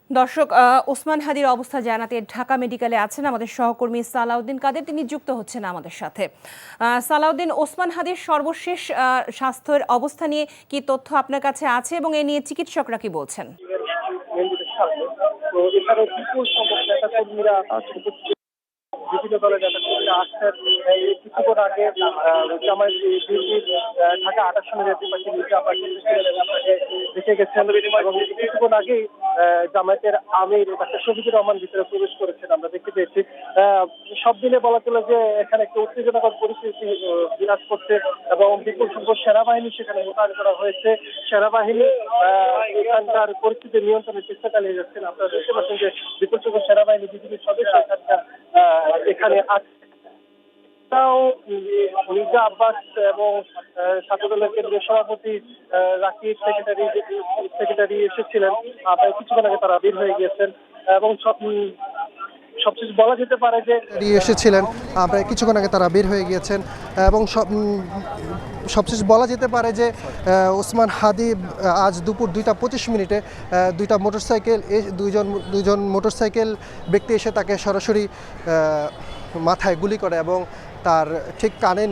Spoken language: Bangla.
দর্শক, ওসমান হাদির অবস্থা জানাতে ঢাকা মেডিকেলে আছেন আমাদের সহকর্মী সালাউদ্দিন কাদের, তিনি যুক্ত হচ্ছেন আমাদের সাথে। সালাউদ্দিন, ওসমান হাদির সর্বশেষ স্বাস্থ্যের অবস্থা নিয়ে কি তথ্য আপনার কাছে আছে এবং এ নিয়ে চিকিৎসকরা কি বলছেন? বিভিন্ন দলের নেতাকর্মীরা আসছেন। কিছুক্ষণ আগে জামায়াত ঢাকা 28 সনের নেতৃত্বে মির্জা আব্বাস দেখে গেছেন এবং কিছুক্ষণ আগেই জামায়াতের আমির ডাক্তার শফিকুর রহমান ভিতরে প্রবেশ করেছেন আমরা দেখতে পেয়েছি। সব দিনে বলা চলে যে এখানে একটা উত্তেজনাকর পরিস্থিতি বিরাজ করছে এবং বিপুল সংখ্যক সেনাবাহিনী সেখানে মোতায়েন করা হয়েছে। সেনাবাহিনী এখানকার পরিস্থিতি নিয়ন্ত্রণের চেষ্টা চালিয়ে যাচ্ছেন। আপনারা দেখতে পাচ্ছেন যে বিপুল সংখ্যক সেনাবাহিনী বিজিবির সদস্য এখানে আছে। মির্জা আব্বাস এবং ছাত্রদলের কেন্দ্রীয় সভাপতি রাকিব সেক্রেটারি এসেছিলেন। কিছুক্ষণ আগে তারা বের হয়ে গিয়েছেন এবং সবশেষ বলা যেতে পারে যে কিছুক্ষণ আগে তারা বের হয়ে গিয়েছেন এবং সবশেষ বলা যেতে পারে যে ওসমান হাদি আজ দুপুর 2:25 দুইজন মোটরসাইকেল ব্যক্তি এসে তাকে সরাসরি মাথায় গুলি করে এবং তার ঠিক কানের